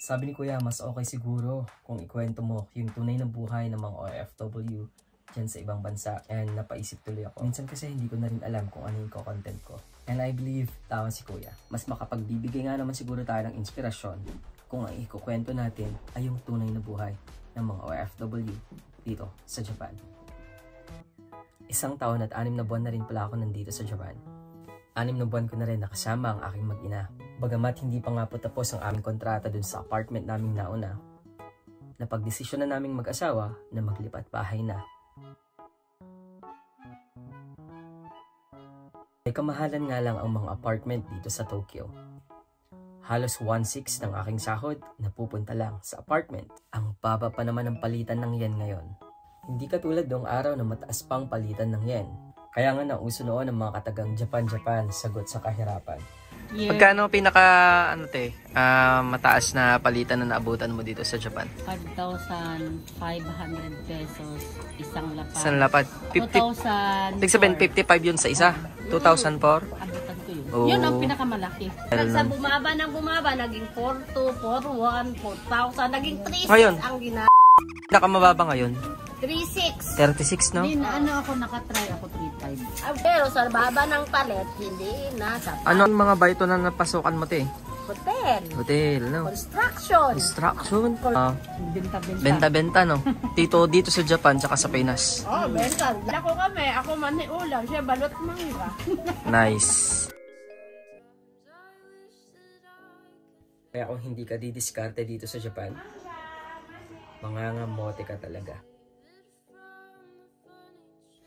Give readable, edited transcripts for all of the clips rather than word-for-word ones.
Sabi ni Kuya, mas okay siguro kung ikwento mo yung tunay na buhay ng mga OFW dyan sa ibang bansa. And napaisip tuloy ako. Minsan kasi hindi ko na rin alam kung ano yung content ko. And I believe, tama si Kuya. Mas makapagbibigay nga naman siguro tayo ng inspirasyon kung ang ikukwento natin ay yung tunay na buhay ng mga OFW dito sa Japan. 1 taon at 6 na buwan na rin pala ako nandito sa Japan. 6 na buwan ko na rin nakasama ang aking mag-ina. Bagamat hindi pa nga po tapos ang aming kontrata dun sa apartment naming nauna, napagdesisyon na naming mag-asawa na maglipat bahay na. May kamahalan nga lang ang mga apartment dito sa Tokyo. Halos 1/6 ng aking sahod na pupunta lang sa apartment. Ang baba pa naman ng palitan ng yen ngayon. Hindi katulad noong araw na mataas pang palitan ng yen. Kaya nga nauso noon ang mga katagang Japan, sagot sa kahirapan. Yeah. Magkano pinaka mataas na palitan na naabutan mo dito sa Japan? 5,500 pesos isang lapad. Isang lapad. 2,000. Ibig sabihin 55 yun sa isa. 2004. Abutan ko yun. Oh. Yun ang pinakamalaki. Sa bumaba ng bumaba, naging 4,2, 4,1, 4,000, naging 3,600 Ngayon, ang pinakamababa ngayon? 3,600. 36, no? Hindi na, ako nakatry ako 3,500. Pero sa baba ng palet, hindi na. Ano ang mga baito na napasukan mo, te? Hotel. Hotel, no? Construction. Construction. Benta-benta. Benta-benta, no? Dito sa Japan, tsaka sa Pinas. Oh, benta. Ako kami, ako maniulam, siya balot mangga. Nice. Kaya kung hindi ka didiskarte dito sa Japan, mangangamote ka talaga.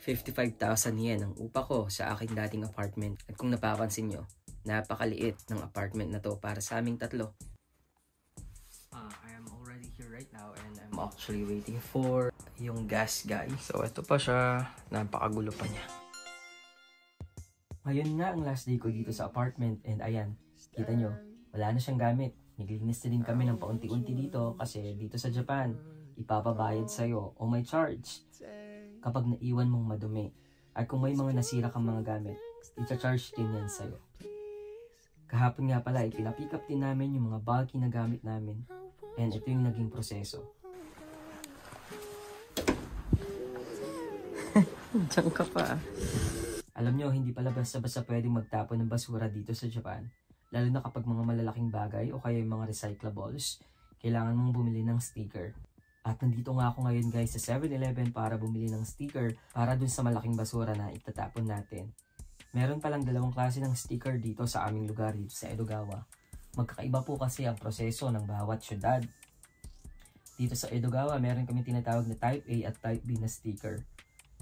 55,000 yen ang upa ko sa aking dating apartment. At kung napapansin nyo, napakaliit ng apartment na to para sa aming tatlo. I am already here right now and I'm actually waiting for yung gas guy. So, ito pa siya. Napakagulo pa niya. Ngayon nga ang last day ko dito sa apartment and ayan, kita nyo, wala na siyang gamit. Naglinis na din kami ng paunti-unti dito kasi dito sa Japan, ipapabayad sa'yo o may charge kapag naiwan mong madumi. At kung may mga nasira kang mga gamit, ita-charge din yan sa'yo. Kahapon nga pala, ipinapick up din namin yung mga bulky na gamit namin. And ito yung naging proseso. Diyan ka pa. Alam nyo, hindi pala basta-basta pwedeng magtapon ng basura dito sa Japan. Lalo na kapag mga malalaking bagay o kaya yung mga recyclables, kailangan mong bumili ng sticker. At nandito nga ako ngayon guys sa 7-Eleven para bumili ng sticker para dun sa malaking basura na itatapon natin. Meron palang 2 klase ng sticker dito sa aming lugar dito sa Edogawa. Magkakaiba po kasi ang proseso ng bawat syudad. Dito sa Edogawa, meron kami tinatawag na Type A at Type B na sticker.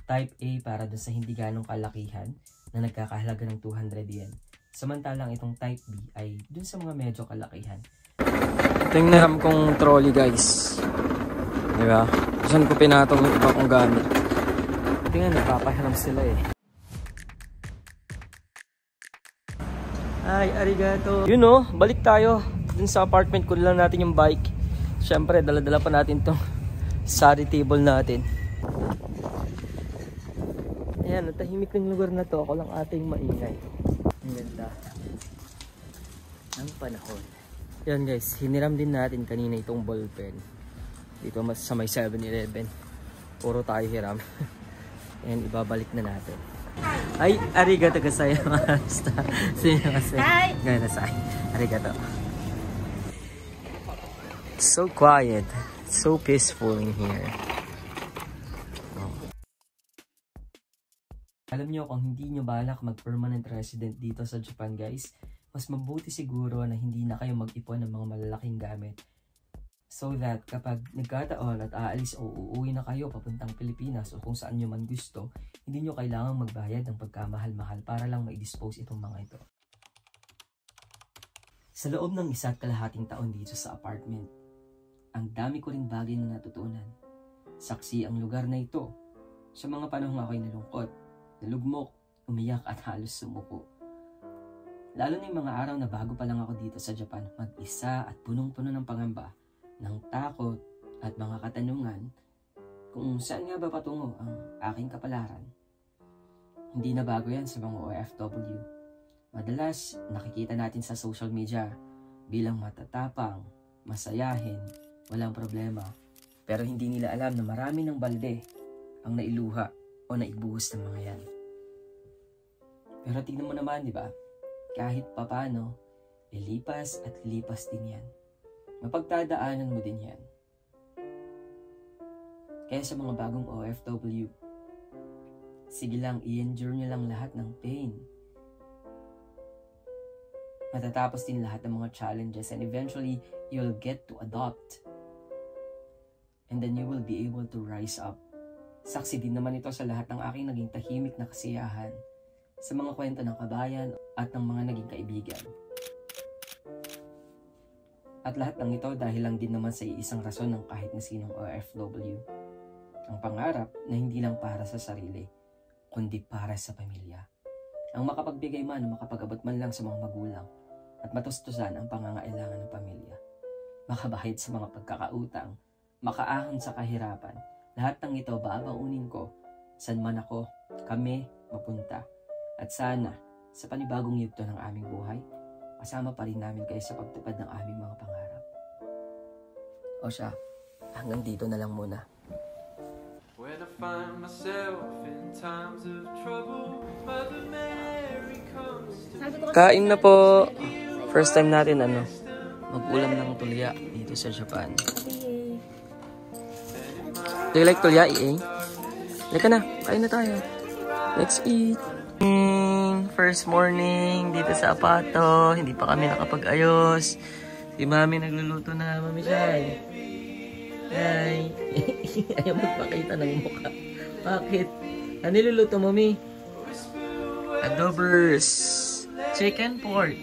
Type A para dun sa hindi ganong kalakihan na nagkakahalaga ng 200 yen. Samantalang itong Type B ay dun sa mga medyo kalakihan. Ito yung naram kong trolley guys. Diba? Saan ko pinatong yung iba kong gamit. Ito nga, napapahiram sila eh. Ay, arigato. Yun oh, balik tayo. Dun sa apartment ko lang natin yung bike. Siyempre, dala-dala pa natin tong sari table natin. Ayan, natahimik ng lugar na to. Ako lang ating maingay. Ang ganda ang panahon. Yan guys, hiniram din natin kanina itong ballpen. Dito sa may 7-Eleven. Puro tayo hiram. And ibabalik na natin. Ay, arigato gozaimasu. Sumimasen. Hi! Ganasai. Arigato. So quiet. So peaceful in here. Alam nyo, kung hindi nyo balak mag-permanent resident dito sa Japan guys, mas mabuti siguro na hindi na kayo mag-ipon ng mga malalaking gamit. So that kapag nagkataon at aalis o uuwi na kayo papuntang Pilipinas o kung saan nyo man gusto, hindi nyo kailangang magbayad ng pagkamahal-mahal para lang ma-dispose itong mga ito. Sa loob ng 1.5 taon dito sa apartment, ang dami ko rin bagay na natutunan. Saksi ang lugar na ito. Sa mga panahong ako'y nalungkot, nalugmok, umiyak at halos sumuko. Lalo na yung mga araw na bago pa lang ako dito sa Japan, mag-isa at punong-puno ng pangamba, ng takot at mga katanungan kung saan nga ba patungo ang aking kapalaran. Hindi na bago yan sa mga OFW. Madalas nakikita natin sa social media bilang matatapang, masayahin, walang problema. Pero hindi nila alam na marami ng balde ang nailuha o naibuhos ng mga yan. Pero tignan mo naman, di ba? Kahit papano, lilipas at lilipas din yan. Mapagdadaanan mo din yan. Kaya sa mga bagong OFW, sige lang, i-endure nyo lang lahat ng pain. Matatapos din lahat ng mga challenges and eventually, you'll get to adopt. And then you will be able to rise up. Saksi din naman ito sa lahat ng aking naging tahimik na kasiyahan, sa mga kwento ng kabayan at ng mga naging kaibigan. At lahat ng ito dahil lang din naman sa iisang rason ng kahit na sinong OFW. Ang pangarap na hindi lang para sa sarili, kundi para sa pamilya. Ang makapagbigay man o makapag-abot man lang sa mga magulang at matustusan ang pangangailangan ng pamilya. Makabahid sa mga pagkakautang, makaahon sa kahirapan. Lahat ng ito babaunin ko saan man ako, kami, mapunta. At sana, sa panibagong yugto ng aming buhay, kasama pa rin namin kayo sa pagtupad ng aming mga pangarap. O siya, hanggang dito na lang muna. When I find myself in times of trouble, Mother Mary comes to me. Kain na po. First time natin mag-ulam ng tulya dito sa Japan. Do you like tulya, EA? Leka na, kain na tayo. Let's eat. First morning dito sa Apato. Hindi pa kami nakapag-ayos. Si Mami nagluluto na, Mami Shai. Hi. Ayaw magpakita ng mukha. Bakit? Ano niluluto, Mami? Adobers. Chicken pork.